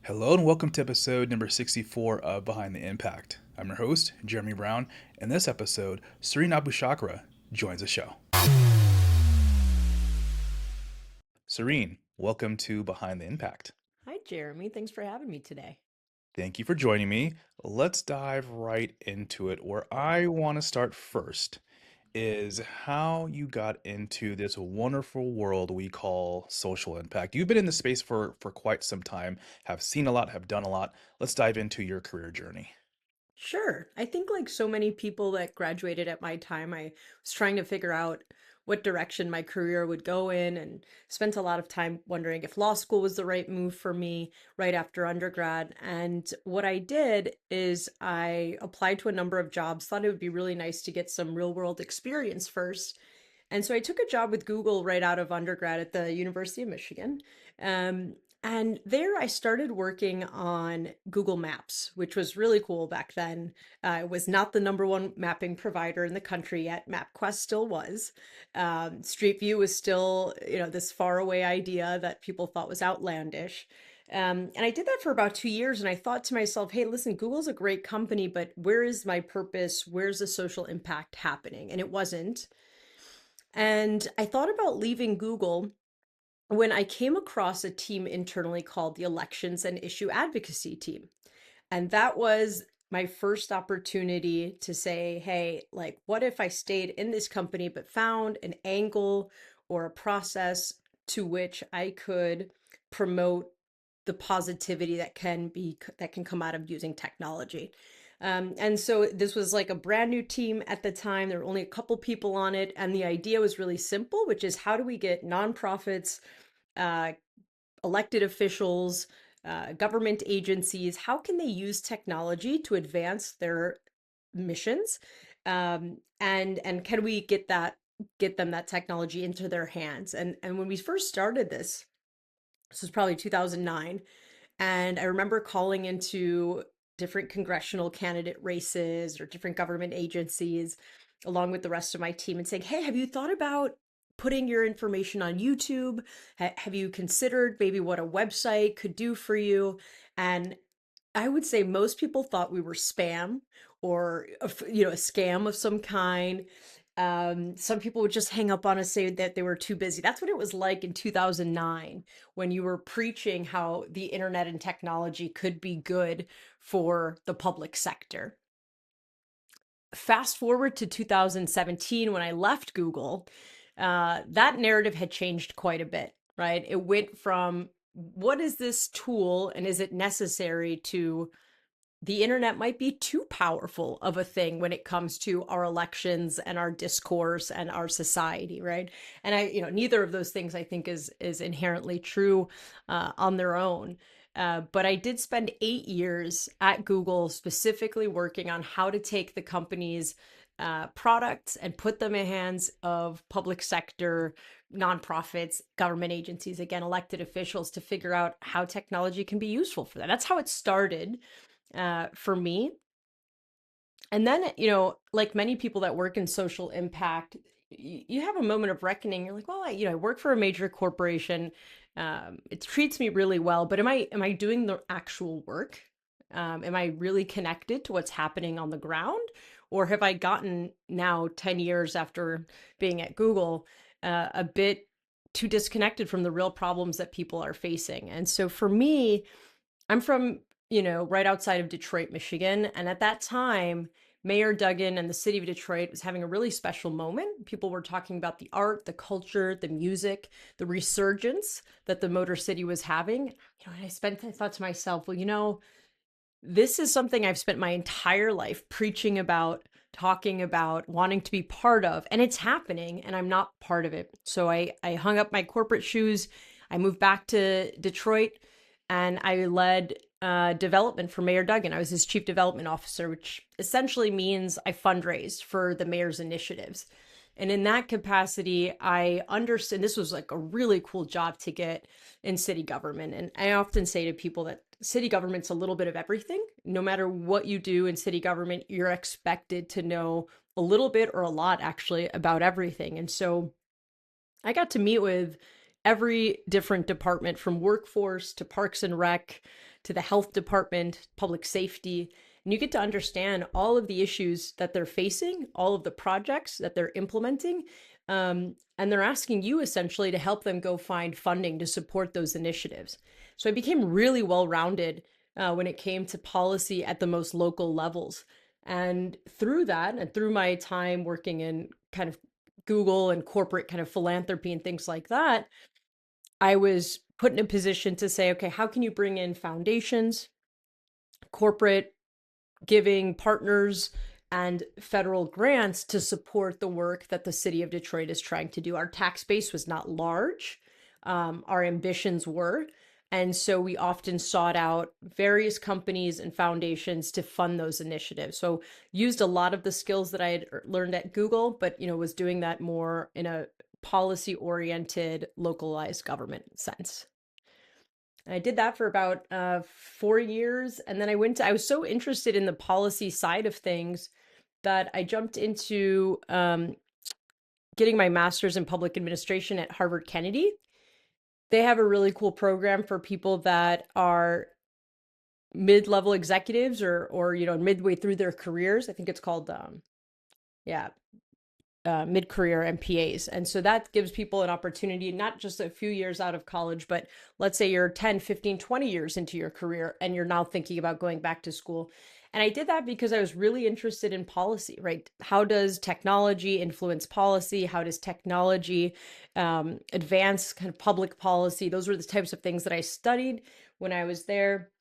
Hello and welcome to episode number 64 of Behind the Impact. I'm your host, Jeremy Brown. In this episode, Sirene Abou-Chakra joins the show. Sirene, welcome to Behind the Impact. Hi, Jeremy. Thanks for having me today. Thank you for joining me. Let's dive right into it. Where I want to start first is how you got into this wonderful world we call social impact. You've been in the space for quite some time, have seen a lot, have done a lot. Let's dive into your career journey. Sure. I think, like so many people that graduated at my time, I was trying to figure out what direction my career would go in and spent a lot of time wondering if law school was the right move for me right after undergrad. And what I did is I applied to a number of jobs, thought it would be really nice to get some real world experience first. And so I took a job with Google right out of undergrad at the University of Michigan. Um, and there I started working on Google Maps, which was really cool back then. It was not the number one mapping provider in the country yet. MapQuest still was. Street View was still, this faraway idea that people thought was outlandish. And I did that for about 2 years, and I thought to myself, hey, listen, Google's a great company, but where is my purpose? Where's the social impact happening? And it wasn't. And I thought about leaving Google when I came across a team internally called the Elections and Issue Advocacy Team. And that was my first opportunity to say, hey, like, what if I stayed in this company but found an angle or a process to which I could promote the positivity that can come out of using technology. And so this was like a brand new team at the time. There were only a couple people on it, and the idea was really simple, which is how do we get nonprofits, uh, elected officials, government agencies, how can they use technology to advance their missions? And can we get them that technology into their hands? And when we first started this was probably 2009. And I remember calling into different congressional candidate races or different government agencies along with the rest of my team and saying, hey, have you thought about putting your information on YouTube? Have you considered maybe what a website could do for you? And I would say most people thought we were spam or a scam of some kind. Some people would just hang up on us, say that they were too busy. That's what it was like in 2009 when you were preaching how the internet and technology could be good for the public sector. Fast forward to 2017 when I left Google, that narrative had changed quite a bit, right? It went from what is this tool and is it necessary to the internet might be too powerful of a thing when it comes to our elections and our discourse and our society, right? And neither of those things I think is inherently true on their own. But I did spend 8 years at Google specifically working on how to take the company's products and put them in hands of public sector, nonprofits, government agencies, again, elected officials to figure out how technology can be useful for them. That's how it started for me. And then, like many people that work in social impact, you have a moment of reckoning. You're like, well, I work for a major corporation. It treats me really well, but am I doing the actual work? Am I really connected to what's happening on the ground? Or have I gotten now 10 years after being at Google, a bit too disconnected from the real problems that people are facing? And so for me, I'm from, right outside of Detroit, Michigan. And at that time, Mayor Duggan and the city of Detroit was having a really special moment. People were talking about the art, the culture, the music, the resurgence that the Motor City was having. And I thought to myself, well, this is something I've spent my entire life preaching about, talking about, wanting to be part of, and it's happening, and I'm not part of it. So I hung up my corporate shoes. I moved back to Detroit, and I led development for Mayor Duggan. I was his chief development officer, which essentially means I fundraised for the mayor's initiatives. And in that capacity, I understand this was like a really cool job to get in city government. And I often say to people that city government's a little bit of everything. No matter what you do in city government, you're expected to know a little bit or a lot actually about everything. And so I got to meet with every different department from workforce to parks and rec to the health department, public safety, and you get to understand all of the issues that they're facing, all of the projects that they're implementing. And they're asking you essentially to help them go find funding to support those initiatives. So I became really well rounded when it came to policy at the most local levels. And through that, and through my time working in kind of Google and corporate kind of philanthropy and things like that, I was put in a position to say, okay, how can you bring in foundations, corporate giving partners, and federal grants to support the work that the city of Detroit is trying to do? Our tax base was not large, our ambitions were. And so we often sought out various companies and foundations to fund those initiatives. So used a lot of the skills that I had learned at Google, but was doing that more in a policy oriented, localized government sense. And I did that for about 4 years. And then I was so interested in the policy side of things that I jumped into getting my master's in public administration at Harvard Kennedy. They have a really cool program for people that are mid-level executives or midway through their careers. I think it's called yeah, mid-career MPAs. And so that gives people an opportunity, not just a few years out of college, but let's say you're 10, 15, 20 years into your career and you're now thinking about going back to school. And I did that because I was really interested in policy, right? How does technology influence policy? How does technology advance kind of public policy? Those were the types of things that I studied when I was there.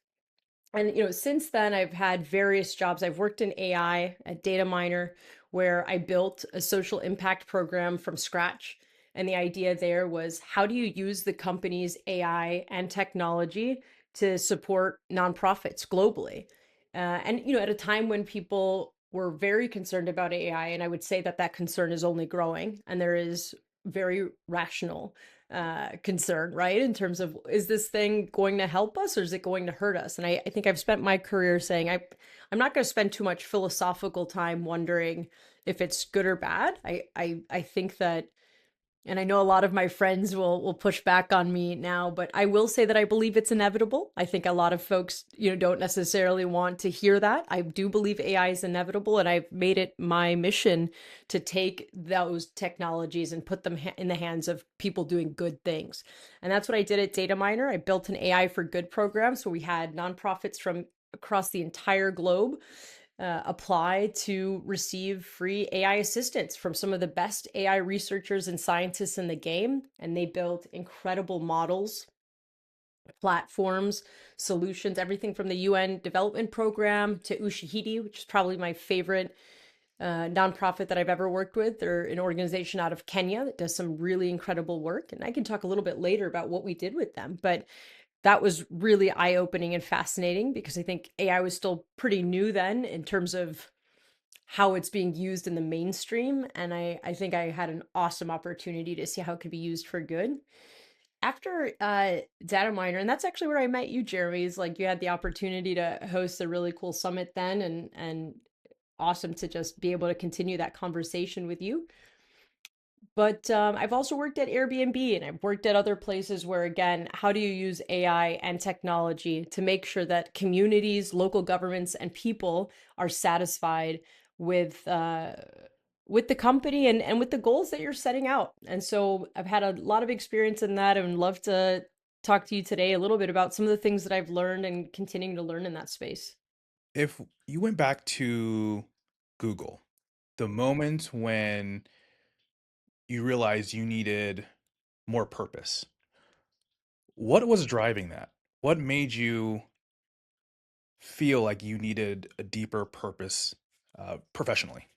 And since then I've had various jobs. I've worked in AI at Dataminr, where I built a social impact program from scratch. And the idea there was, how do you use the company's AI and technology to support nonprofits globally? And at a time when people were very concerned about AI, and I would say that that concern is only growing, and there is very rational concern, right? In terms of, is this thing going to help us or is it going to hurt us? And I think I've spent my career saying I'm not going to spend too much philosophical time wondering if it's good or bad. I think that, and I know a lot of my friends will push back on me now, but I will say that I believe it's inevitable. I think a lot of folks, don't necessarily want to hear that. I do believe AI is inevitable, and I've made it my mission to take those technologies and put them in the hands of people doing good things. And that's what I did at Dataminr. I built an AI for Good program. So we had nonprofits from across the entire globe apply to receive free AI assistance from some of the best AI researchers and scientists in the game. And they built incredible models, platforms, solutions, everything from the UN Development Program to Ushahidi, which is probably my favorite nonprofit that I've ever worked with. They're an organization out of Kenya that does some really incredible work. And I can talk a little bit later about what we did with them. But that was really eye-opening and fascinating because I think AI was still pretty new then in terms of how it's being used in the mainstream. And I think I had an awesome opportunity to see how it could be used for good. After Dataminr, and that's actually where I met you, Jeremy, is like you had the opportunity to host a really cool summit then, and awesome to just be able to continue that conversation with you. But I've also worked at Airbnb, and I've worked at other places where, again, how do you use AI and technology to make sure that communities, local governments, and people are satisfied with the company and with the goals that you're setting out? And so I've had a lot of experience in that, and love to talk to you today a little bit about some of the things that I've learned and continuing to learn in that space. If you went back to Google, the moment when you realized you needed more purpose, what was driving that? What made you feel like you needed a deeper purpose professionally?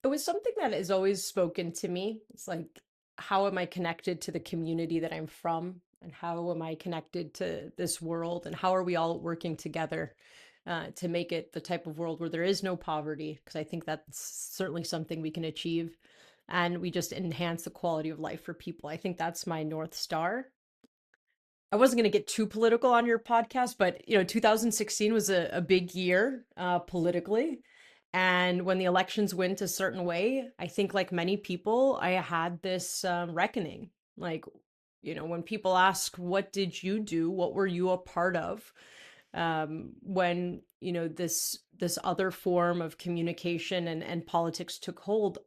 It was something that has always spoken to me. It's like, how am I connected to the community that I'm from? And how am I connected to this world? And how are we all working together to make it the type of world where there is no poverty? Because I think that's certainly something we can achieve. And we just enhance the quality of life for people. I think that's my North Star. I wasn't going to get too political on your podcast, but 2016 was a big year politically. And when the elections went a certain way, I think like many people, I had this reckoning. Like, when people ask, what did you do? What were you a part of? when this other form of communication and politics took hold,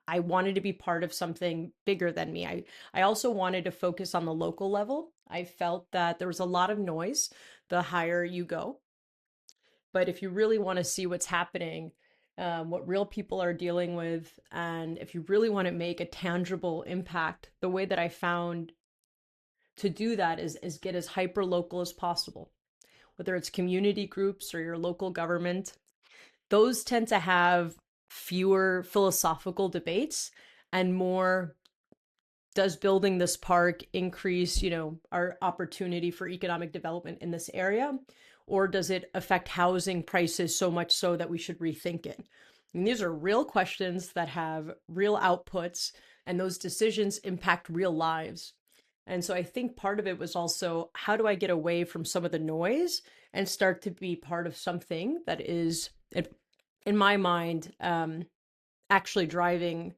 I wanted to be part of something bigger than me. I also wanted to focus on the local level. I felt that there was a lot of noise the higher you go, but if you really want to see what's happening, what real people are dealing with, and if you really want to make a tangible impact, the way that I found to do that is get as hyper local as possible, whether it's community groups or your local government. Those tend to have fewer philosophical debates and more, does building this park increase, our opportunity for economic development in this area? Or does it affect housing prices so much so that we should rethink it? And these are real questions that have real outputs, and those decisions impact real lives. And so I think part of it was also, how do I get away from some of the noise and start to be part of something that is, in my mind, actually driving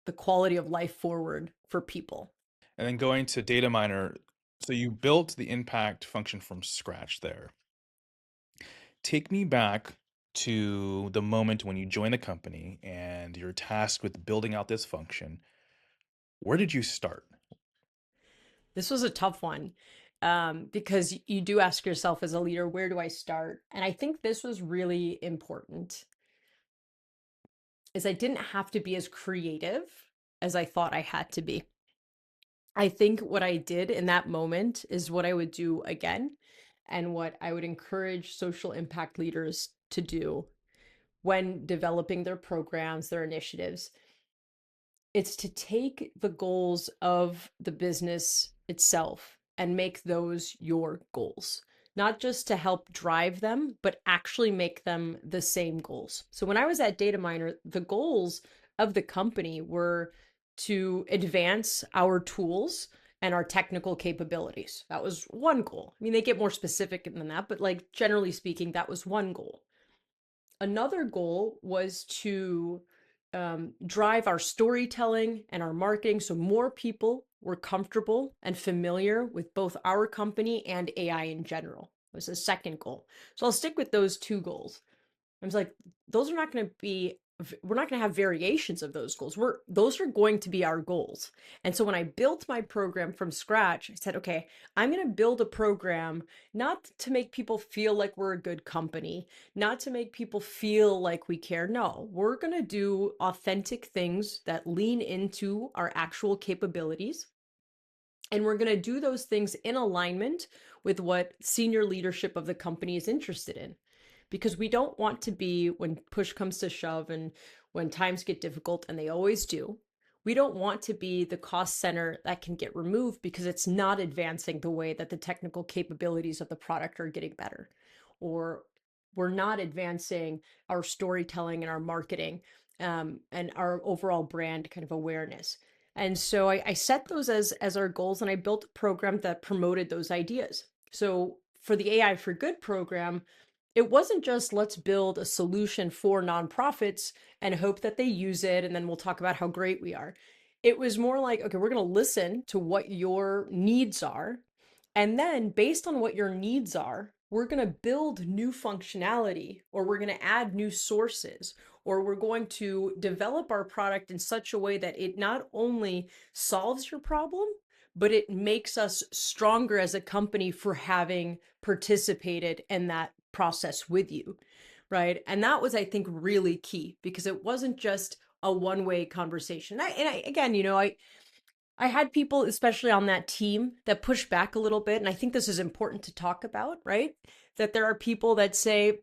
the quality of life forward for people. And then going to Dataminr, so you built the impact function from scratch there. Take me back to the moment when you joined the company and you're tasked with building out this function. Where did you start? This was a tough one, because you do ask yourself as a leader, where do I start? And I think this was really important, is I didn't have to be as creative as I thought I had to be. I think what I did in that moment is what I would do again, and what I would encourage social impact leaders to do when developing their programs, their initiatives. It's to take the goals of the business itself and make those your goals, not just to help drive them, but actually make them the same goals. So when I was at Dataminr, the goals of the company were to advance our tools and our technical capabilities. That was one goal. I mean, they get more specific than that, but like generally speaking, that was one goal. Another goal was to drive our storytelling and our marketing so more people were comfortable and familiar with both our company and AI in general. It was the second goal. So I'll stick with those two goals. I was like, those are not going to be, we're not going to have variations of those goals. Those are going to be our goals. And so when I built my program from scratch, I said, okay, I'm going to build a program not to make people feel like we're a good company, not to make people feel like we care. No, we're going to do authentic things that lean into our actual capabilities. And we're going to do those things in alignment with what senior leadership of the company is interested in, because we don't want to be, when push comes to shove and when times get difficult, and they always do, we don't want to be the cost center that can get removed because it's not advancing the way that the technical capabilities of the product are getting better, or we're not advancing our storytelling and our marketing, and our overall brand kind of awareness. And so I set those as our goals, and I built a program that promoted those ideas. So for the AI for Good program, it wasn't just let's build a solution for nonprofits and hope that they use it, and then we'll talk about how great we are. It was more like, okay, we're going to listen to what your needs are. And then based on what your needs are, we're going to build new functionality, or we're going to add new sources, or we're going to develop our product in such a way that it not only solves your problem, but it makes us stronger as a company for having participated in that process with you, right? And that was, I think, really key, because it wasn't just a one-way conversation. Again, I had people, especially on that team, that push back a little bit, and I think this is important to talk about, right? That there are people that say,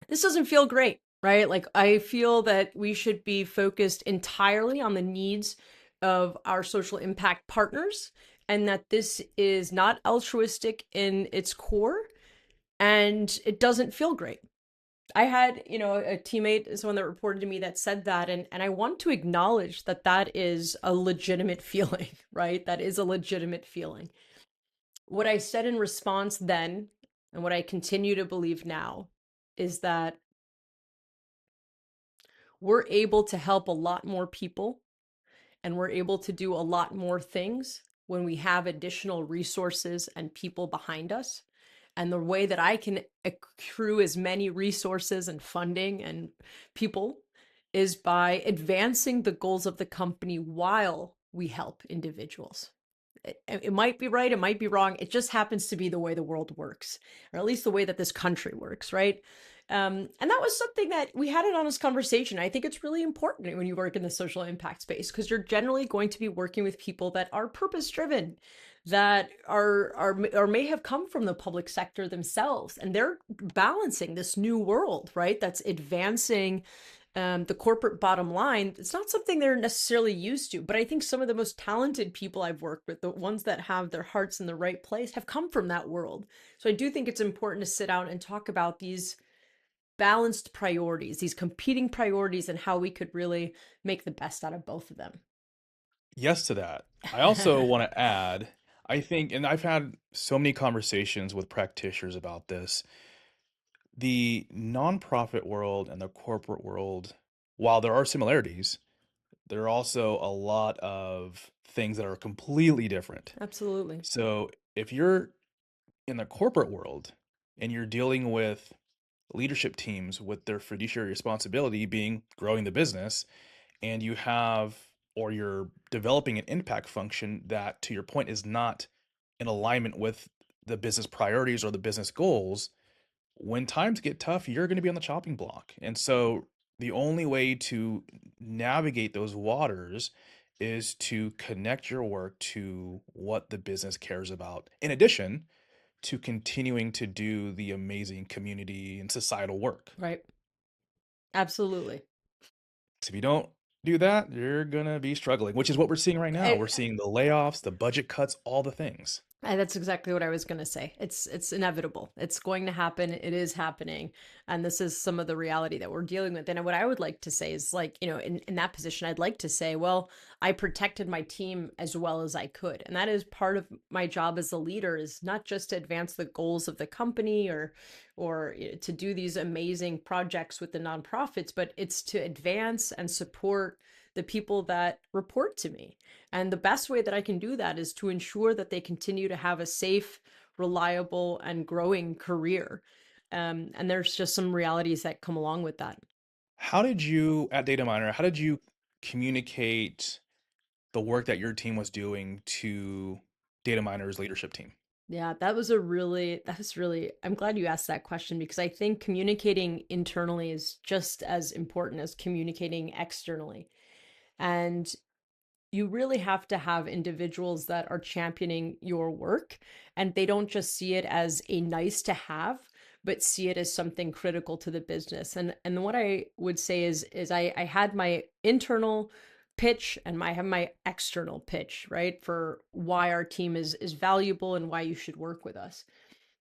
this doesn't feel great, right? Like, I feel that we should be focused entirely on the needs of our social impact partners, and that this is not altruistic in its core, and it doesn't feel great. I had, a teammate, someone that reported to me, that said that, and I want to acknowledge that that is a legitimate feeling, right? That is a legitimate feeling. What I said in response then, and what I continue to believe now, is that we're able to help a lot more people, and we're able to do a lot more things when we have additional resources and people behind us. And the way that I can accrue as many resources and funding and people is by advancing the goals of the company while we help individuals. It might be right, it might be wrong. It just happens to be the way the world works, or at least the way that this country works, right? And that was something that we had an honest conversation. I think it's really important when you work in the social impact space because you're generally going to be working with people that are purpose driven, that are or may have come from the public sector themselves, and they're balancing this new world, right? That's advancing the corporate bottom line. It's not something they're necessarily used to, but I think some of the most talented people I've worked with, the ones that have their hearts in the right place, have come from that world. So I do think it's important to sit down and talk about these balanced priorities, these competing priorities, and how we could really make the best out of both of them. Yes to that. I also want to add, I think, and I've had so many conversations with practitioners about this, the nonprofit world and the corporate world, while there are similarities, there are also a lot of things that are completely different. Absolutely. So if you're in the corporate world and you're dealing with leadership teams with their fiduciary responsibility being growing the business, and you have or you're developing an impact function that, to your point, is not in alignment with the business priorities or the business goals, when times get tough, you're going to be on the chopping block. And so the only way to navigate those waters is to connect your work to what the business cares about, in addition to continuing to do the amazing community and societal work. Right. Absolutely. So if you don't do that, you're going to be struggling, which is what we're seeing right now. I, We're seeing the layoffs, the budget cuts, all the things. That's exactly what I was going to say. It's inevitable. It's going to happen. It is happening, and this is some of the reality that we're dealing with. And what I would like to say is, like, in that position, I'd like to say, well, I protected my team as well as I could, and that is part of my job as a leader, is not just to advance the goals of the company or to do these amazing projects with the nonprofits, but it's to advance and support the people that report to me. And the best way that I can do that is to ensure that they continue to have a safe, reliable, and growing career. And there's just some realities that come along with that. How did you, at Dataminr, how did you communicate the work that your team was doing to Dataminr's leadership team? Yeah, that was really, I'm glad you asked that question because I think communicating internally is just as important as communicating externally. And you really have to have individuals that are championing your work, and they don't just see it as a nice to have, but see it as something critical to the business. And what I would say is I had my internal pitch and I have my external pitch, right? For why our team is valuable and why you should work with us.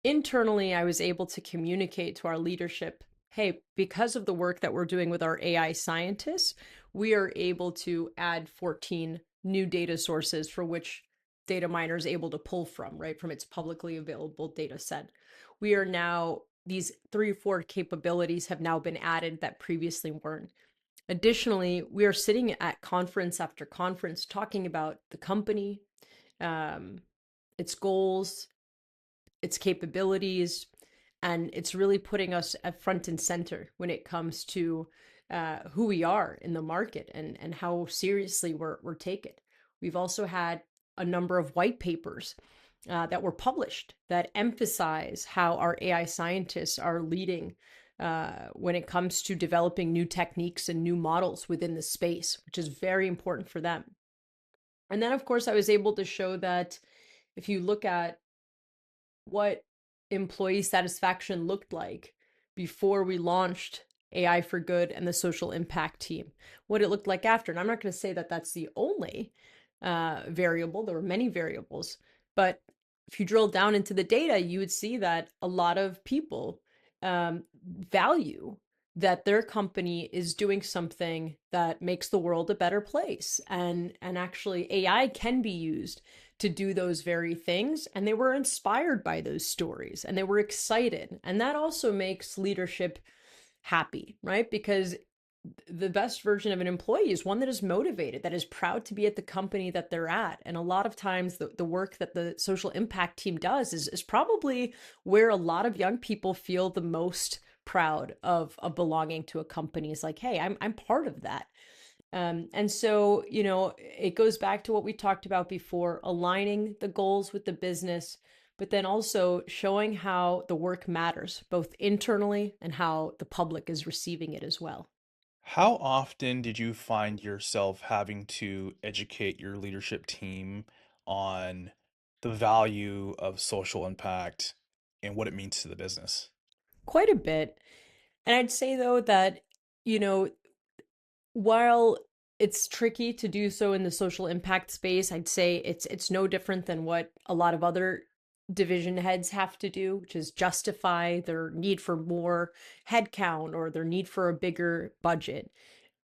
Internally, I was able to communicate to our leadership, hey, because of the work that we're doing with our AI scientists, we are able to add 14 new data sources for which Dataminr is able to pull from, right, from its publicly available data set. We are now, these 3 or 4 capabilities have now been added that previously weren't. Additionally, we are sitting at conference after conference talking about the company, um, its goals, its capabilities, and it's really putting us at front and center when it comes to who we are in the market and how seriously we're taken. We've also had a number of white papers that were published that emphasize how our AI scientists are leading when it comes to developing new techniques and new models within the space, which is very important for them. And then, of course, I was able to show that if you look at what employee satisfaction looked like before we launched AI for Good and the social impact team, what it looked like after. And I'm not going to say that that's the only variable, there were many variables, but if you drill down into the data, you would see that a lot of people value that their company is doing something that makes the world a better place, and actually AI can be used to do those very things, and they were inspired by those stories and they were excited, and that also makes leadership happy, right? Because the best version of an employee is one that is motivated, that is proud to be at the company that they're at. And a lot of times the work that the social impact team does is probably where a lot of young people feel the most proud of belonging to a company. Is like, hey, I'm part of that. And so, it goes back to what we talked about before, aligning the goals with the business, but then also showing how the work matters, both internally and how the public is receiving it as well. How often did you find yourself having to educate your leadership team on the value of social impact and what it means to the business? Quite a bit. And I'd say though that, you know, while it's tricky to do so in the social impact space, I'd say it's no different than what a lot of other division heads have to do, which is justify their need for more headcount or their need for a bigger budget.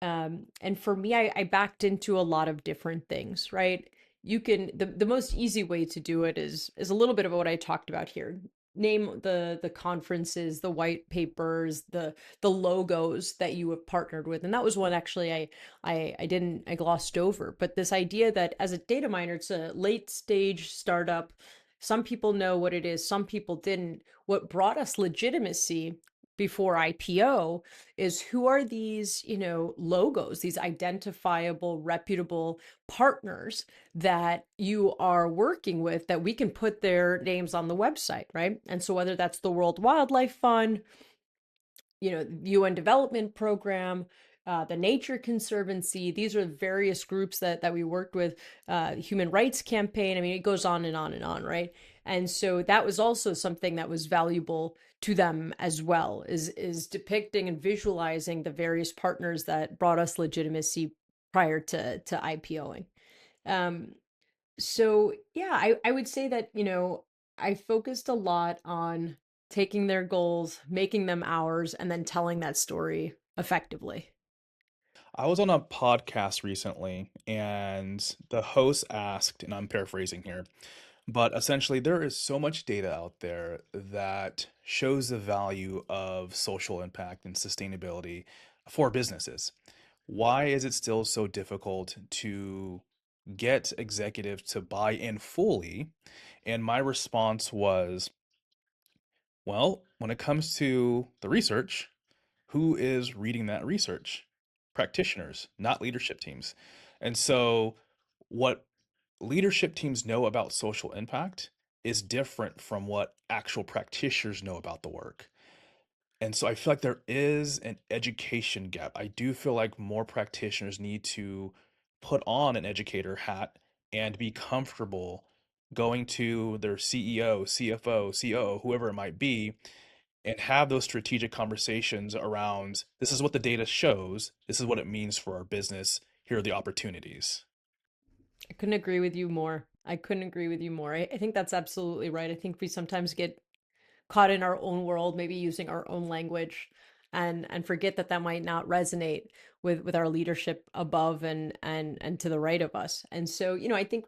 And for me, I backed into a lot of different things, right? The most easy way to do it is a little bit of what I talked about here. Name the conferences, the white papers, the logos that you have partnered with. And that was one actually I glossed over. But this idea that as a data miner, it's a late stage startup. Some people know what it is, some people didn't. What brought us legitimacy before IPO is who are these, logos, these identifiable, reputable partners that you are working with that we can put their names on the website, right? And so whether that's the World Wildlife Fund, UN Development Program, the Nature Conservancy. These are various groups that we worked with. Human Rights Campaign. I mean, it goes on and on and on, right? And so that was also something that was valuable to them as well. Is depicting and visualizing the various partners that brought us legitimacy prior to IPOing. Um, so yeah, I would say that, I focused a lot on taking their goals, making them ours, and then telling that story effectively. I was on a podcast recently, and the host asked, and I'm paraphrasing here, but essentially, there is so much data out there that shows the value of social impact and sustainability for businesses. Why is it still so difficult to get executives to buy in fully? And my response was, well, when it comes to the research, who is reading that research? Practitioners, not leadership teams. And so, what leadership teams know about social impact is different from what actual practitioners know about the work. And so, I feel like there is an education gap. I do feel like more practitioners need to put on an educator hat and be comfortable going to their CEO, CFO, COO, whoever it might be, and have those strategic conversations around this is what the data shows, this is what it means for our business, here are the opportunities. I couldn't agree with you more. I couldn't agree with you more. I think that's absolutely right. I think we sometimes get caught in our own world, maybe using our own language and forget that that might not resonate with our leadership above and to the right of us. And so, I think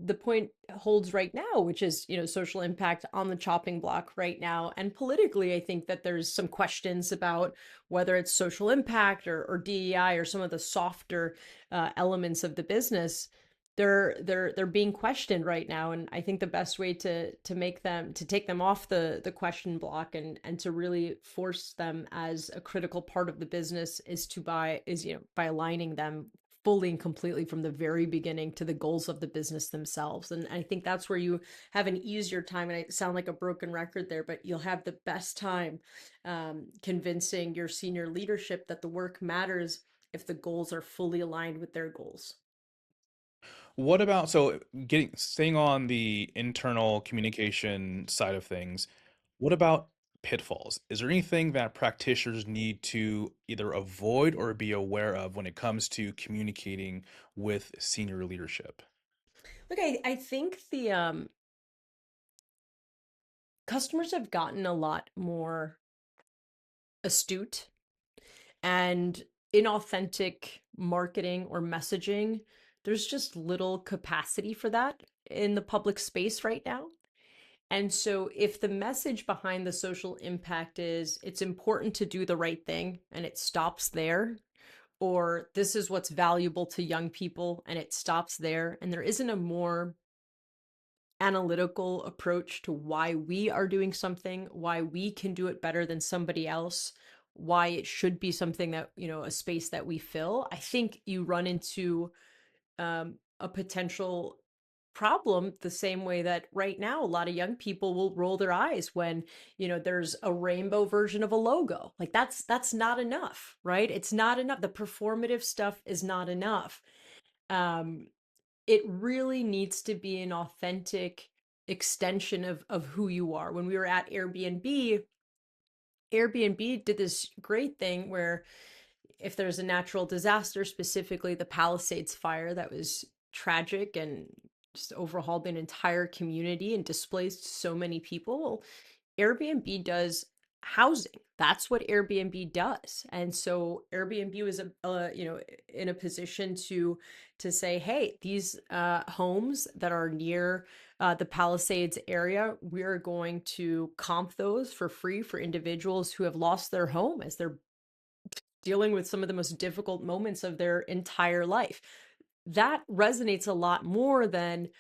the point holds right now, which is, social impact on the chopping block right now. And politically, I think that there's some questions about whether it's social impact or DEI or some of the softer elements of the business. They're being questioned right now, and I think the best way to make them to take them off the question block and to really force them as a critical part of the business by aligning them fully and completely from the very beginning to the goals of the business themselves. And I think that's where you have an easier time. And I sound like a broken record there, but you'll have the best time convincing your senior leadership that the work matters if the goals are fully aligned with their goals. What about so getting staying on the internal communication side of things, what about pitfalls? Is there anything that practitioners need to either avoid or be aware of when it comes to communicating with senior leadership? Look, I think the customers have gotten a lot more astute, and inauthentic marketing or messaging, there's just little capacity for that in the public space right now. And so, if the message behind the social impact is it's important to do the right thing and it stops there, or this is what's valuable to young people and it stops there. And there isn't a more analytical approach to why we are doing something, why we can do it better than somebody else, why it should be something that, a space that we fill, I think you run into a potential problem the same way that right now a lot of young people will roll their eyes when there's a rainbow version of a logo. Like that's not enough, right? It's not enough. The performative stuff is not enough. um it really needs to be an authentic extension of who you are. When we were at Airbnb did this great thing where if there's a natural disaster, specifically the Palisades fire that was tragic and just overhauled an entire community and displaced so many people, well, Airbnb does housing. That's what Airbnb does. And so Airbnb was in a position to say, hey, these homes that are near the Palisades area, we're going to comp those for free for individuals who have lost their home as they're dealing with some of the most difficult moments of their entire life. That resonates a lot more than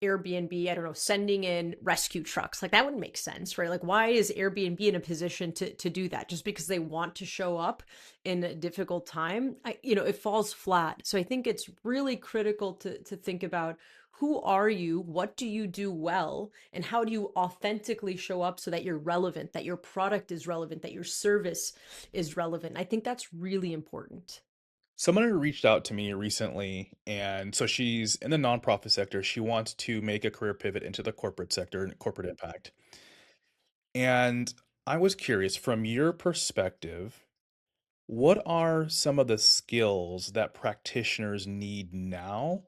Airbnb, I don't know, sending in rescue trucks. Like that wouldn't make sense, right? Like why is Airbnb in a position to do that? Just because they want to show up in a difficult time? It falls flat. So I think it's really critical to think about who are you, what do you do well, and how do you authentically show up so that you're relevant, that your product is relevant, that your service is relevant. I think that's really important. Someone had reached out to me recently, and so she's in the nonprofit sector. She wants to make a career pivot into the corporate sector and corporate impact. And I was curious, from your perspective, what are some of the skills that practitioners need now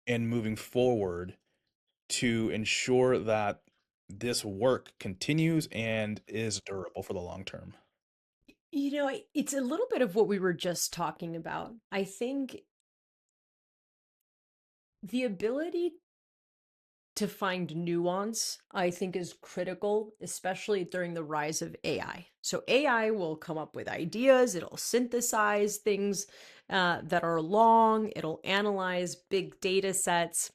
and moving forward to ensure that this work continues and is durable for the long term? It's a little bit of what we were just talking about. I think the ability to find nuance, I think, is critical, especially during the rise of AI. So AI will come up with ideas, it'll synthesize things that are long, it'll analyze big data sets,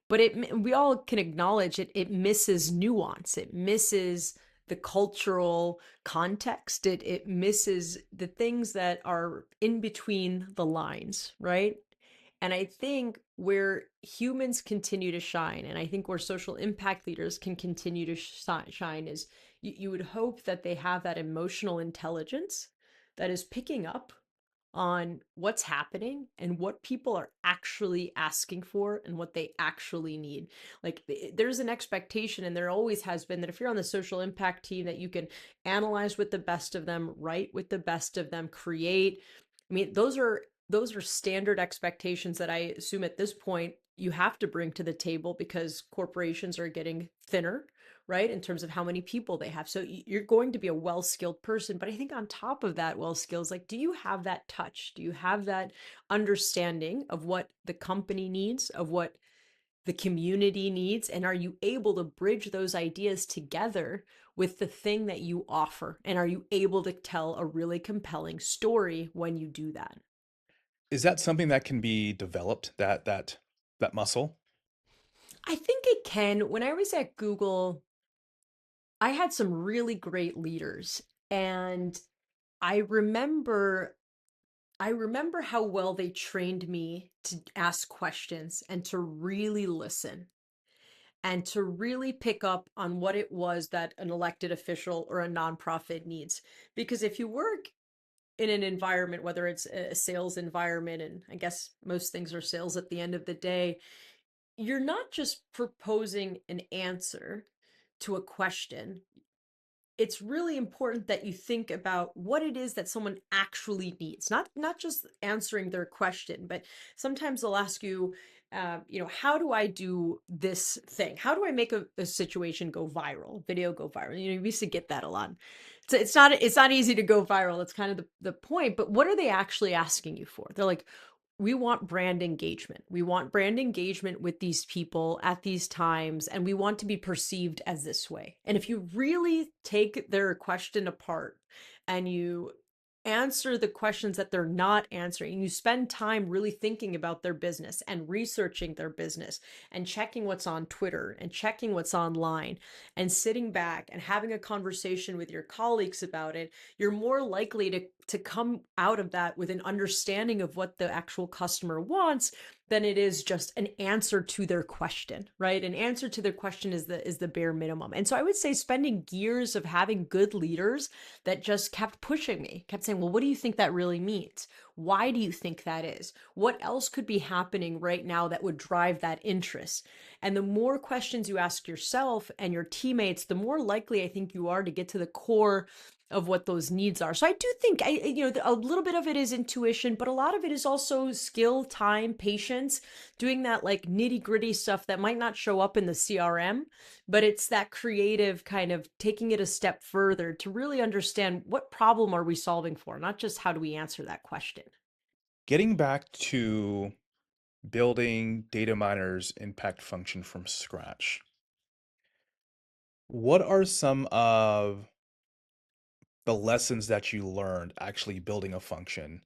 but we all can acknowledge it misses nuance, it misses the cultural context, it misses the things that are in between the lines, right? And I think where humans continue to shine, and I think where social impact leaders can continue to shine, is you would hope that they have that emotional intelligence that is picking up on what's happening and what people are actually asking for and what they actually need. Like there's an expectation, and there always has been, that if you're on the social impact team, that you can analyze with the best of them, write with the best of them, create. I mean, those are standard expectations that I assume at this point you have to bring to the table because corporations are getting thinner, right? In terms of how many people they have. So you're going to be a well-skilled person. But I think on top of that well skills, like, do you have that touch? Do you have that understanding of what the company needs, of what the community needs? And are you able to bridge those ideas together with the thing that you offer? And are you able to tell a really compelling story when you do that? Is that something that can be developed, that muscle? I think it can. When I was at Google, I had some really great leaders, and I remember I remember how well they trained me to ask questions and to really listen and to really pick up on what it was that an elected official or a nonprofit needs. Because if you work in an environment, whether it's a sales environment, and I guess most things are sales at the end of the day, you're not just proposing an answer to a question. It's really important that you think about what it is that someone actually needs, not just answering their question, but sometimes they'll ask you, how do I do this thing? How do I make a situation go viral, video go viral? We used to get that a lot. So it's not easy to go viral. That's kind of the point. But what are they actually asking you for? They're like, we want brand engagement. We want brand engagement with these people at these times, and we want to be perceived as this way. And if you really take their question apart and you answer the questions that they're not answering, and you spend time really thinking about their business and researching their business and checking what's on Twitter and checking what's online and sitting back and having a conversation with your colleagues about it, you're more likely to come out of that with an understanding of what the actual customer wants than it is just an answer to their question, right? An answer to their question is the bare minimum. And so I would say spending years of having good leaders that just kept pushing me, kept saying, well, what do you think that really means? Why do you think that is? What else could be happening right now that would drive that interest? And the more questions you ask yourself and your teammates, the more likely I think you are to get to the core of what those needs are. So I do think a little bit of it is intuition, but a lot of it is also skill, time, patience, doing that like nitty-gritty stuff that might not show up in the CRM, but it's that creative kind of taking it a step further to really understand what problem are we solving for, not just how do we answer that question. Getting back to building Dataminr's impact function from scratch, what are some of the lessons that you learned actually building a function?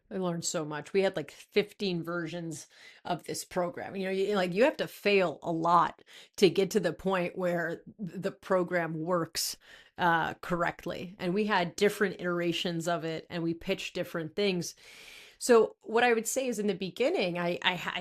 I learned so much. We had like 15 versions of this program. You have to fail a lot to get to the point where the program works correctly. And we had different iterations of it and we pitched different things. So what I would say is in the beginning, I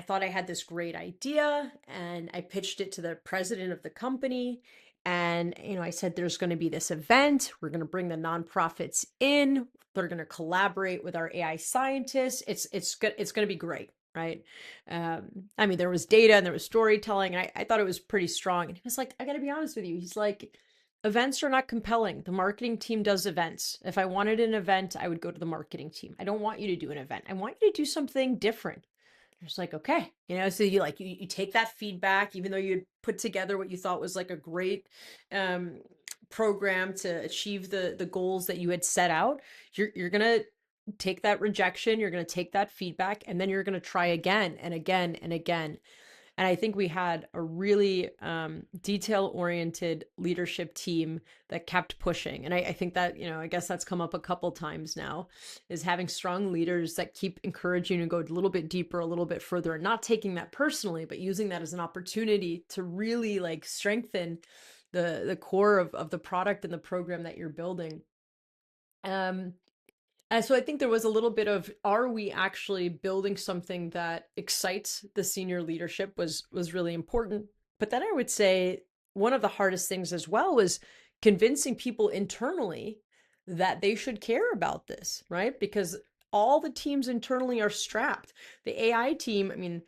thought I had this great idea and I pitched it to the president of the company. And, I said, there's going to be this event. We're going to bring the nonprofits in. They're going to collaborate with our AI scientists. It's good. It's going to be great. Right. I mean, there was data and there was storytelling. And I thought it was pretty strong. And he was like, I got to be honest with you. He's like, events are not compelling. The marketing team does events. If I wanted an event, I would go to the marketing team. I don't want you to do an event. I want you to do something different. It's like, okay, so you take that feedback, even though you put together what you thought was like a great um, program to achieve the goals that you had set out. You're gonna take that rejection, you're gonna take that feedback, and then you're gonna try again and again and again. And I think we had a really detail-oriented leadership team that kept pushing. And I think that, I guess that's come up a couple times now, is having strong leaders that keep encouraging you to go a little bit deeper, a little bit further, and not taking that personally, but using that as an opportunity to really like strengthen the core of the product and the program that you're building. Um, and so I think there was a little bit of, are we actually building something that excites the senior leadership was really important. But then I would say one of the hardest things as well was convincing people internally that they should care about this, right? Because all the teams internally are strapped. The AI team, I mean,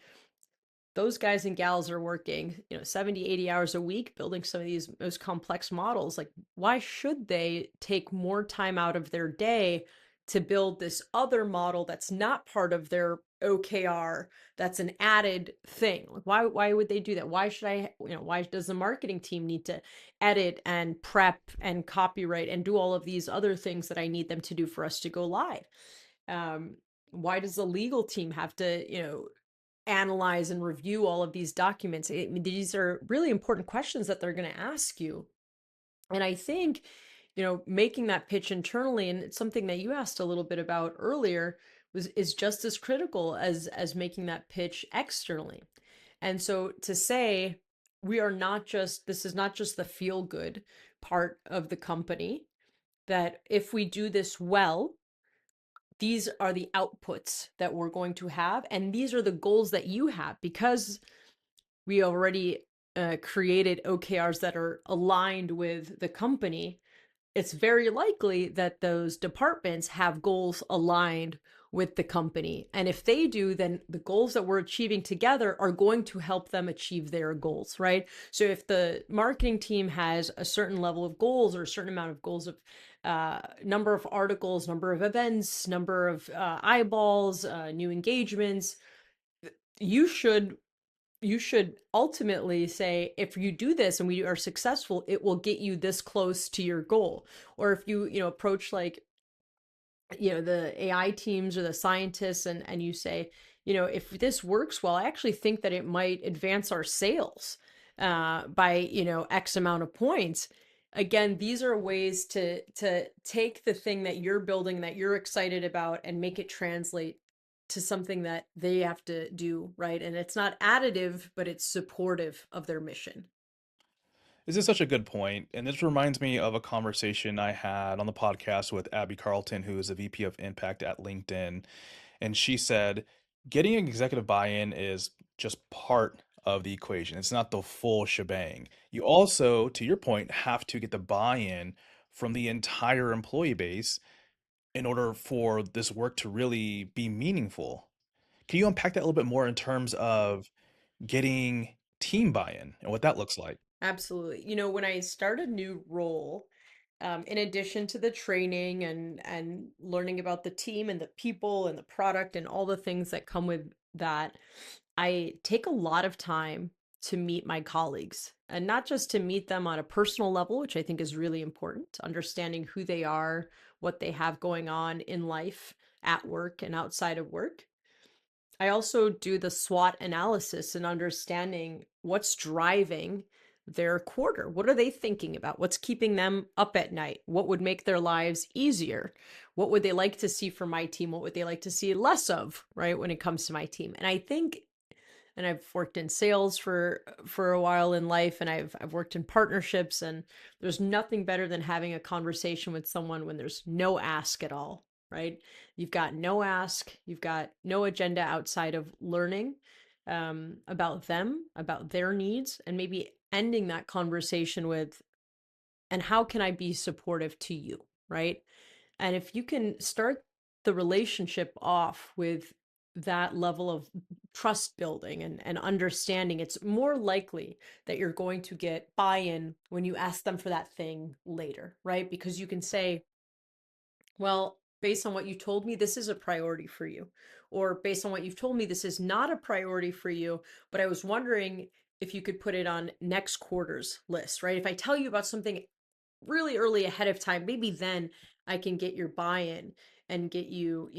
those guys and gals are working 70, 80 hours a week building some of these most complex models. Like, why should they take more time out of their day to build this other model that's not part of their OKR, that's an added thing? Like, why would they do that? Why should why does the marketing team need to edit and prep and copyright and do all of these other things that I need them to do for us to go live? Why does the legal team have to analyze and review all of these documents? I mean, these are really important questions that they're going to ask you. And I think, making that pitch internally, and it's something that you asked a little bit about earlier, is just as critical as making that pitch externally. And so to say, this is not just the feel good part of the company, that if we do this well, these are the outputs that we're going to have, and these are the goals that you have, because we already created OKRs that are aligned with the company. It's very likely that those departments have goals aligned with the company. And if they do, then the goals that we're achieving together are going to help them achieve their goals, right? So if the marketing team has a certain level of goals or a certain amount of goals of number of articles, number of events, number of eyeballs, new engagements, you should ultimately say, if you do this and we are successful, it will get you this close to your goal. Or if you approach like the AI teams or the scientists, and you say, if this works well, I actually think that it might advance our sales by X amount of points. again, these are ways to take the thing that you're building that you're excited about and make it translate to something that they have to do, right? And it's not additive, but it's supportive of their mission. This is such a good point, and this reminds me of a conversation I had on the podcast with Abby Carlton, who is a VP of Impact at LinkedIn, and she said getting executive buy-in is just part of the equation. It's not the full shebang. You also, to your point, have to get the buy-in from the entire employee base in order for this work to really be meaningful. Can you unpack that a little bit more in terms of getting team buy-in and what that looks like? Absolutely. You know, when I start a new role, in addition to the training and learning about the team and the people and the product and all the things that come with that, I take a lot of time to meet my colleagues, and not just to meet them on a personal level, which I think is really important, understanding who they are, what they have going on in life, at work and outside of work. I also do the SWOT analysis and understanding what's driving their quarter. What are they thinking about? What's keeping them up at night? What would make their lives easier? What would they like to see from my team? What would they like to see less of, right, when it comes to my team? And I think, and I've worked in sales for a while in life, and I've worked in partnerships, and there's nothing better than having a conversation with someone when there's no ask at all, right? You've got no ask, you've got no agenda outside of learning about them, about their needs, and maybe ending that conversation with, and how can I be supportive to you, right? And if you can start the relationship off with that level of trust building and understanding, it's more likely that you're going to get buy in when you ask them for that thing later, right? Because you can say, well, based on what you told me, this is a priority for you. Or based on what you've told me, this is not a priority for you, but I was wondering if you could put it on next quarter's list, right? If I tell you about something really early ahead of time, maybe then I can get your buy-in and get you,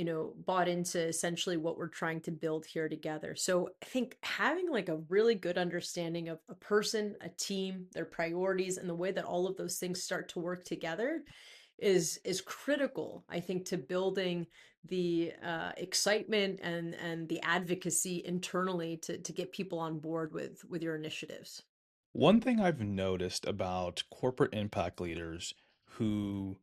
bought into essentially what we're trying to build here together. So I think having like a really good understanding of a person, a team, their priorities, and the way that all of those things start to work together is critical, I think, to building the excitement and the advocacy internally to get people on board with your initiatives. One thing I've noticed about corporate impact leaders who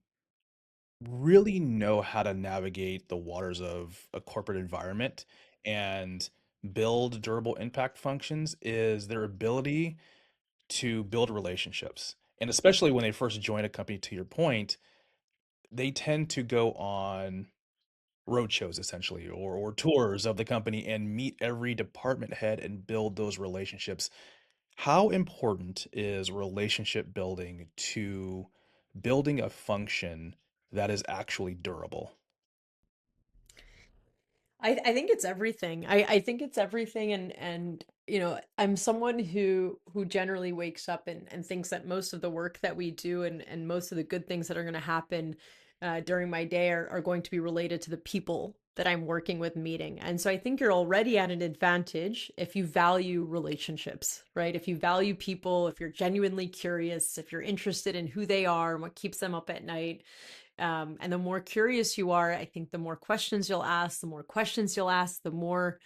really know how to navigate the waters of a corporate environment and build durable impact functions is their ability to build relationships. And especially when they first join a company, to your point, they tend to go on roadshows essentially or tours of the company and meet every department head and build those relationships. How important is relationship building to building a function that is actually durable? I think it's everything. I think it's everything, and I'm someone who generally wakes up and thinks that most of the work that we do and most of the good things that are going to happen during my day are going to be related to the people that I'm working with, meeting. And so I think you're already at an advantage if you value relationships, right? If you value people, if you're genuinely curious, if you're interested in who they are and what keeps them up at night. And the more curious you are, I think the more questions you'll ask, the more questions you'll ask, the more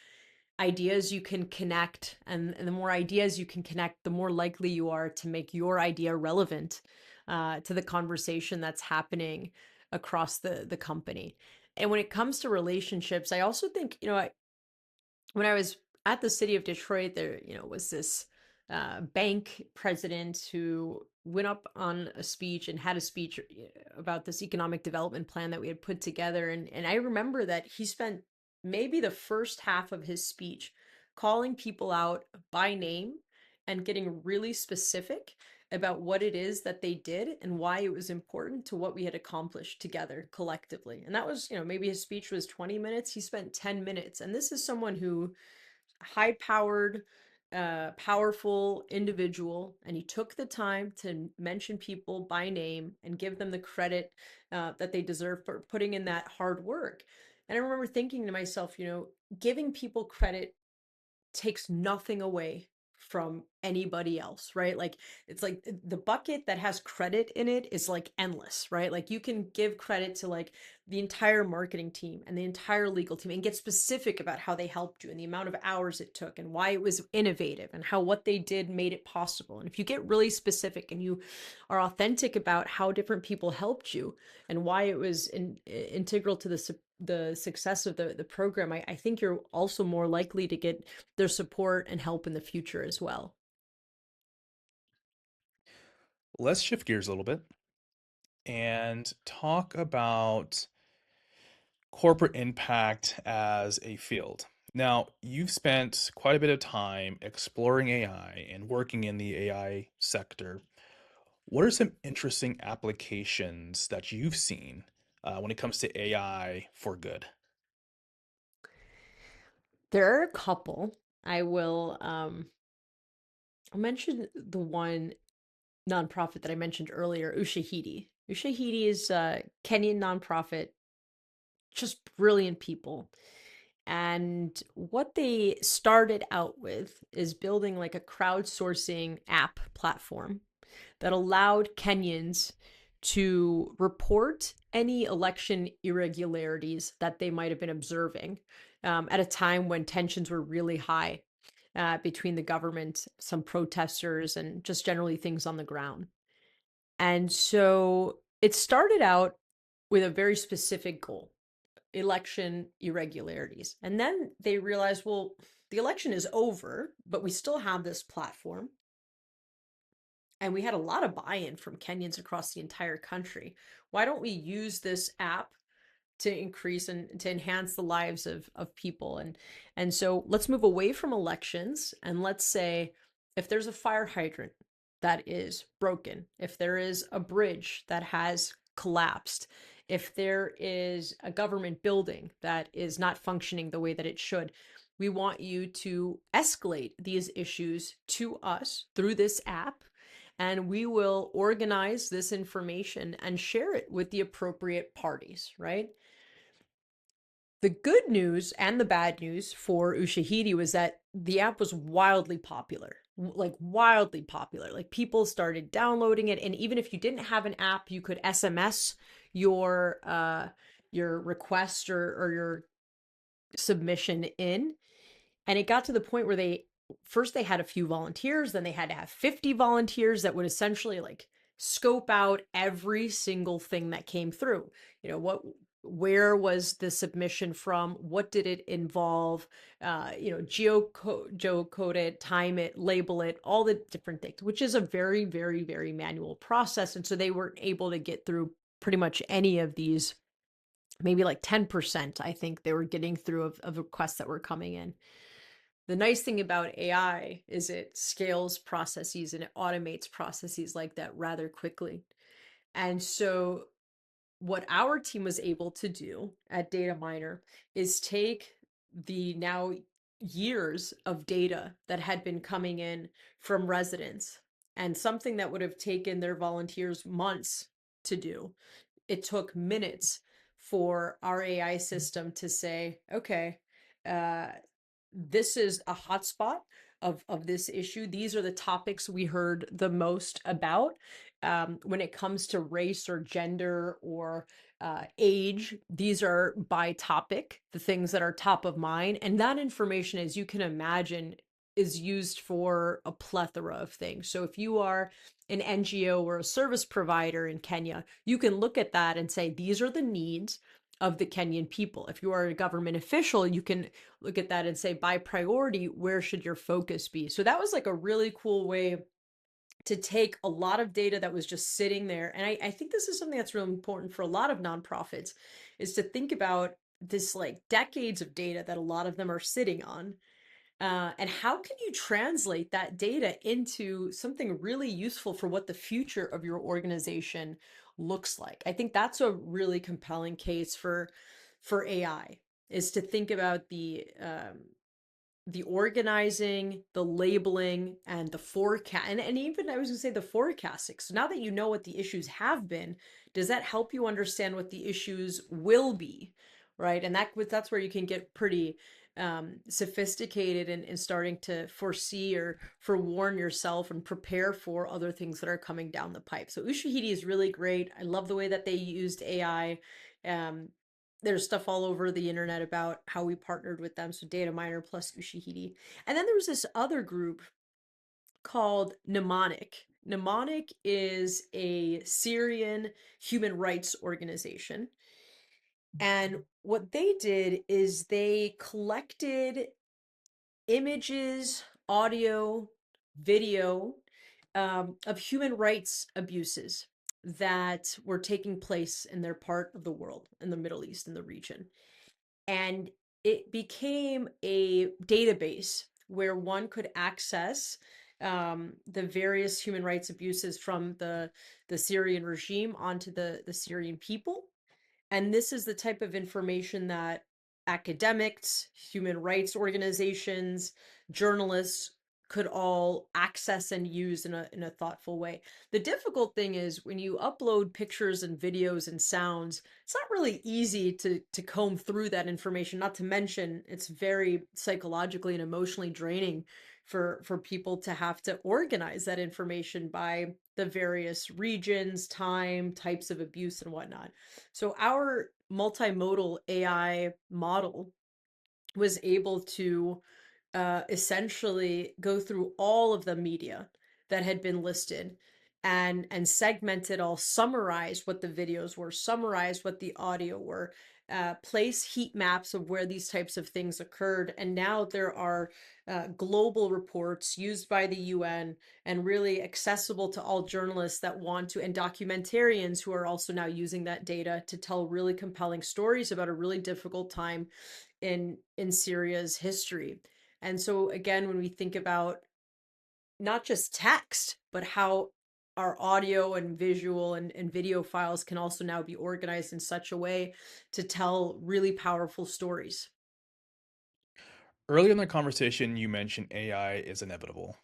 ideas you can connect. And the more ideas you can connect, the more likely you are to make your idea relevant to the conversation that's happening across the company. And when it comes to relationships, I also think, when I was at the city of Detroit, there, was this bank president who went up on a speech and had a speech about this economic development plan that we had put together. And I remember that he spent maybe the first half of his speech calling people out by name and getting really specific about what it is that they did and why it was important to what we had accomplished together collectively. And that was, maybe his speech was 20 minutes. He spent 10 minutes. And this is someone who high powered, powerful individual, and he took the time to mention people by name and give them the credit that they deserve for putting in that hard work. And I remember thinking to myself, giving people credit takes nothing away from anybody else, right? Like it's like the bucket that has credit in it is like endless, right? Like you can give credit to like the entire marketing team and the entire legal team and get specific about how they helped you and the amount of hours it took and why it was innovative and how what they did made it possible. And if you get really specific and you are authentic about how different people helped you and why it was integral to the success of the program, I think you're also more likely to get their support and help in the future as well. Let's shift gears a little bit and talk about corporate impact as a field. Now, you've spent quite a bit of time exploring AI and working in the AI sector. What are some interesting applications that you've seen when it comes to AI for good? There are a couple. I will I'll mention the one nonprofit that I mentioned earlier, Ushahidi. Ushahidi is a Kenyan nonprofit, just brilliant people. And what they started out with is building like a crowdsourcing app platform that allowed Kenyans to report any election irregularities that they might have been observing at a time when tensions were really high between the government, some protesters, and just generally things on the ground. And so it started out with a very specific goal: election irregularities. And then they realized, well, the election is over, but we still have this platform. And we had a lot of buy in from Kenyans across the entire country. Why don't we use this app to increase and to enhance the lives of people? And so let's move away from elections and let's say if there's a fire hydrant that is broken, if there is a bridge that has collapsed, if there is a government building that is not functioning the way that it should, we want you to escalate these issues to us through this app, and we will organize this information and share it with the appropriate parties, right? The good news and the bad news for Ushahidi was that the app was wildly popular, like wildly popular. Like people started downloading it, and even if you didn't have an app, you could SMS your request or your submission in, and it got to the point where they had a few volunteers, then they had to have 50 volunteers that would essentially like scope out every single thing that came through. Where was the submission from? What did it involve? Geocode it, time it, label it, all the different things, which is a very, very, very manual process. And so they weren't able to get through pretty much any of these. Maybe like 10%, I think they were getting through of requests that were coming in. The nice thing about AI is it scales processes and it automates processes like that rather quickly. And so what our team was able to do at Dataminr is take the now years of data that had been coming in from residents, and something that would have taken their volunteers months to do, it took minutes for our AI system to say, okay, uh, this is a hotspot of this issue. These are the topics we heard the most about. When it comes to race or gender or age, these are by topic, the things that are top of mind. And that information, as you can imagine, is used for a plethora of things. So if you are an NGO or a service provider in Kenya, you can look at that and say, these are the needs of the Kenyan people. If you are a government official, you can look at that and say, by priority, where should your focus be? So that was like a really cool way to take a lot of data that was just sitting there. And I think this is something that's really important for a lot of nonprofits, is to think about this like decades of data that a lot of them are sitting on. And how can you translate that data into something really useful for what the future of your organization looks like? I think that's a really compelling case for AI, is to think about the organizing, the labeling, and the forecast, and even I was gonna say the forecasting. So now that you know what the issues have been, does that help you understand what the issues will be, right? And that's where you can get pretty sophisticated in starting to foresee or forewarn yourself and prepare for other things that are coming down the pipe. So Ushahidi is really great. I love the way that they used AI. Um, there's stuff all over the internet about how we partnered with them. So Dataminr plus Ushahidi. And then there was this other group called Mnemonic. Mnemonic is a Syrian human rights organization. And what they did is they collected images, audio, video of human rights abuses that were taking place in their part of the world, in the Middle East, in the region. And it became a database where one could access the various human rights abuses from the Syrian regime onto the Syrian people. And this is the type of information that academics, human rights organizations, journalists could all access and use in a thoughtful way. The difficult thing is when you upload pictures and videos and sounds, it's not really easy to comb through that information, not to mention it's very psychologically and emotionally draining for people to have to organize that information by the various regions, time, types of abuse and whatnot. So our multimodal AI model was able to essentially go through all of the media that had been listed and segment it all, summarize what the videos were, summarize what the audio were, place heat maps of where these types of things occurred. And now there are global reports used by the UN and really accessible to all journalists that want to, and documentarians who are also now using that data to tell really compelling stories about a really difficult time in Syria's history. And so again, when we think about not just text, but how our audio and visual and video files can also now be organized in such a way to tell really powerful stories. Earlier in the conversation, you mentioned AI is inevitable.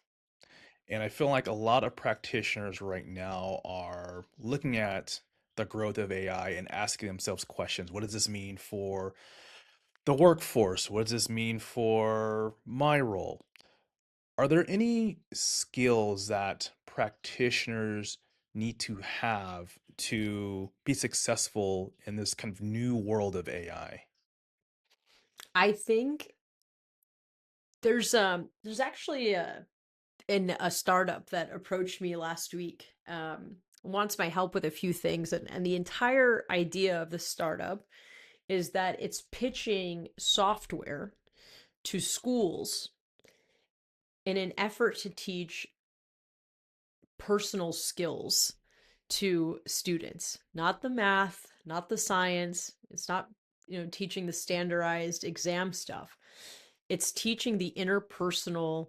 And I feel like a lot of practitioners right now are looking at the growth of AI and asking themselves questions. What does this mean for the workforce? What does this mean for my role? Are there any skills that practitioners need to have to be successful in this kind of new world of AI? I think there's actually a startup that approached me last week, wants my help with a few things, and the entire idea of the startup is that it's pitching software to schools in an effort to teach personal skills to students, not the math, not the science. It's not, teaching the standardized exam stuff. It's teaching the interpersonal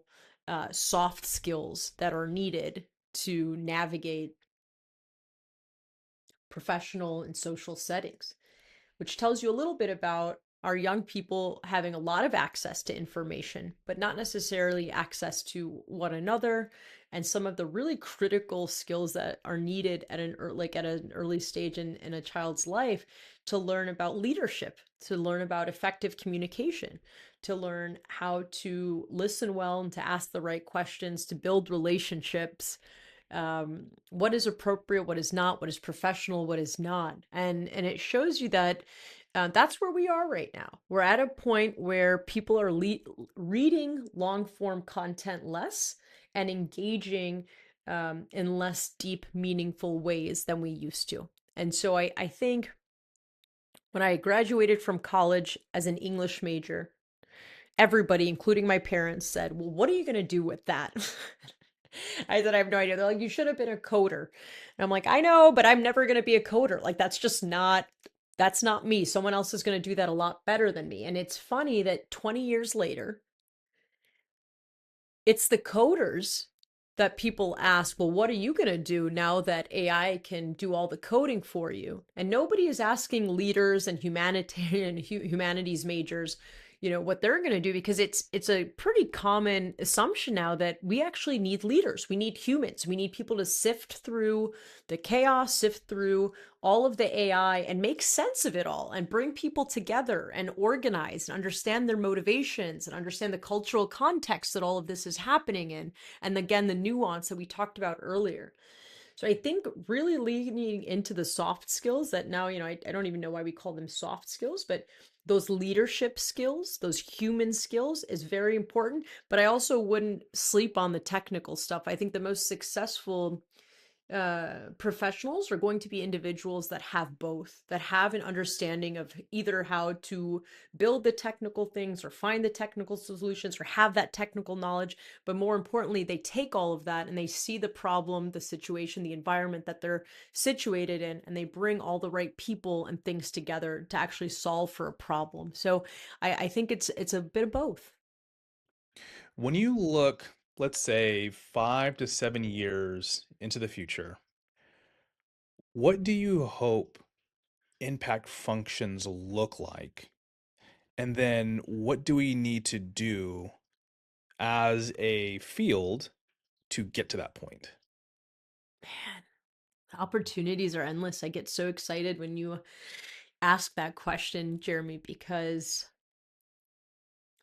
soft skills that are needed to navigate professional and social settings, which tells you a little bit about our young people having a lot of access to information, but not necessarily access to one another and some of the really critical skills that are needed at an early stage in a child's life to learn about leadership, to learn about effective communication, to learn how to listen well and to ask the right questions, to build relationships, what is appropriate, what is not, what is professional, what is not. And it shows you that that's where we are right now. We're at a point where people are reading long form content less and engaging in less deep, meaningful ways than we used to. And so I think when I graduated from college as an English major, everybody, including my parents, said, "Well, what are you going to do with that?" I said, "I have no idea." They're like, "You should have been a coder." And I'm like, "I know, but I'm never going to be a coder. Like, that's not me. Someone else is going to do that a lot better than me." And it's funny that 20 years later, it's the coders that people ask, "Well, what are you going to do now that AI can do all the coding for you?" And nobody is asking leaders and humanitarian humanities majors, what they're going to do, because it's a pretty common assumption now that we actually need leaders. We need humans. We need people to sift through the chaos, sift through all of the AI and make sense of it all and bring people together and organize and understand their motivations and understand the cultural context that all of this is happening in. And again, the nuance that we talked about earlier. So I think really leaning into the soft skills that now, I don't even know why we call them soft skills, but those leadership skills, those human skills is very important. But I also wouldn't sleep on the technical stuff. I think the most successful professionals are going to be individuals that have both, that have an understanding of either how to build the technical things or find the technical solutions or have that technical knowledge. But more importantly, they take all of that and they see the problem, the situation, the environment that they're situated in, and they bring all the right people and things together to actually solve for a problem. So I think it's a bit of both. When you look, let's say, 5 to 7 years into the future, what do you hope impact functions look like? And then what do we need to do as a field to get to that point? Man, opportunities are endless. I get so excited when you ask that question, Jeremy, because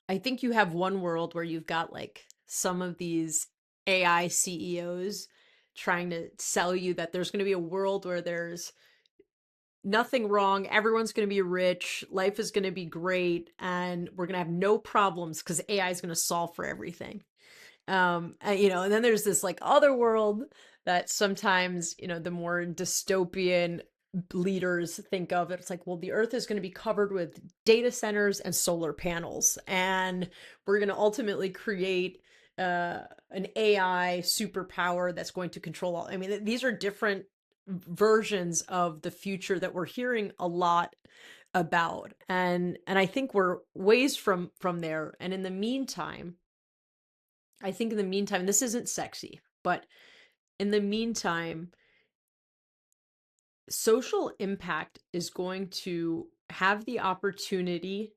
I think you have one world where you've got like some of these AI CEOs trying to sell you that there's going to be a world where there's nothing wrong, everyone's going to be rich, life is going to be great, and we're going to have no problems because AI is going to solve for everything. And then there's this like other world that sometimes, the more dystopian leaders think of it. It's like, well, the earth is going to be covered with data centers and solar panels, and we're going to ultimately create an AI superpower that's going to control all. I mean, these are different versions of the future that we're hearing a lot about, and I think we're ways from there. And in the meantime, I think in the meantime, this isn't sexy, but in the meantime, social impact is going to have the opportunity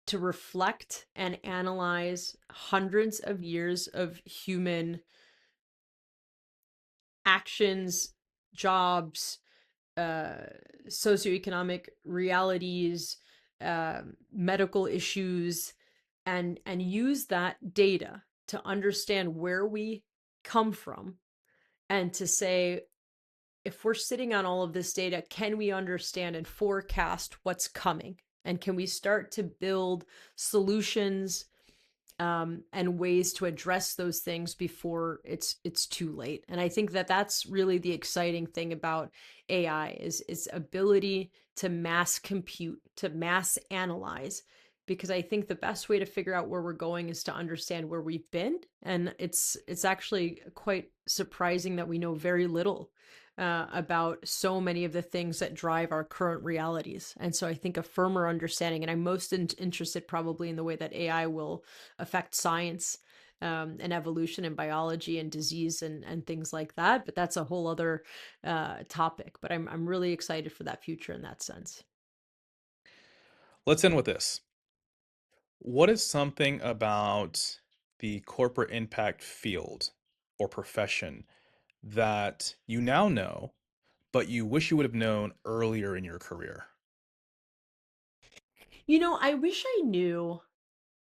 to reflect and analyze hundreds of years of human actions, jobs, uh, socioeconomic realities, medical issues, and use that data to understand where we come from and to say, if we're sitting on all of this data, can we understand and forecast what's coming? And can we start to build solutions and ways to address those things before it's too late? And I think that that's really the exciting thing about AI is its ability to mass compute, to mass analyze. Because I think the best way to figure out where we're going is to understand where we've been, and it's actually quite surprising that we know very little about so many of the things that drive our current realities. And so I think a firmer understanding, and I'm most interested probably in the way that AI will affect science and evolution and biology and disease and things like that. But that's a whole other topic. But I'm really excited for that future in that sense. Let's end with this. What is something about the corporate impact field or profession that you now know, but you wish you would have known earlier in your career? I wish I knew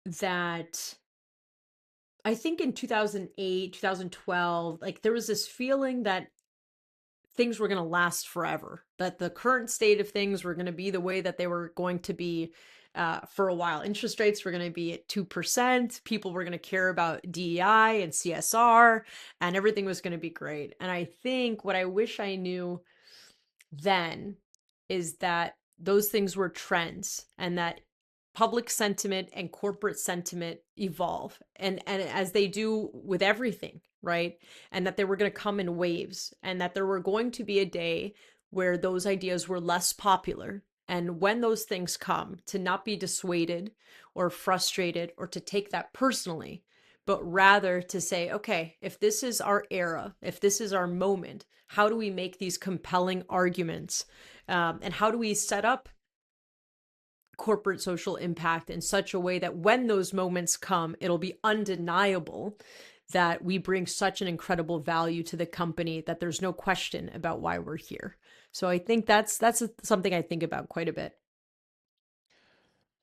that. I think in 2008, 2012, like there was this feeling that things were going to last forever, that the current state of things were going to be the way that they were going to be for a while. Interest rates were going to be at 2%. People were going to care about DEI and CSR, and everything was going to be great. And I think what I wish I knew then is that those things were trends, and that public sentiment and corporate sentiment evolve, and as they do with everything, right? And that they were going to come in waves, and that there were going to be a day where those ideas were less popular. And when those things come, to not be dissuaded or frustrated or to take that personally, but rather to say, okay, if this is our era, if this is our moment, how do we make these compelling arguments? And how do we set up corporate social impact in such a way that when those moments come, it'll be undeniable that we bring such an incredible value to the company that there's no question about why we're here. So I think that's something I think about quite a bit.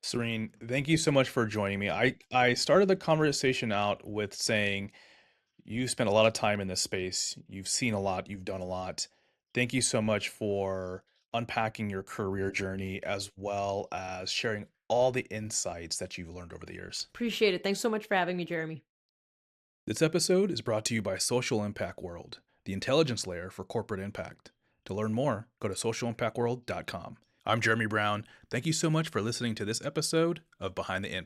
Serene, thank you so much for joining me. I started the conversation out with saying you spent a lot of time in this space. You've seen a lot, you've done a lot. Thank you so much for unpacking your career journey as well as sharing all the insights that you've learned over the years. Appreciate it. Thanks so much for having me, Jeremy. This episode is brought to you by Social Impact World, the intelligence layer for corporate impact. To learn more, go to socialimpactworld.com. I'm Jeremy Brown. Thank you so much for listening to this episode of Behind the Impact.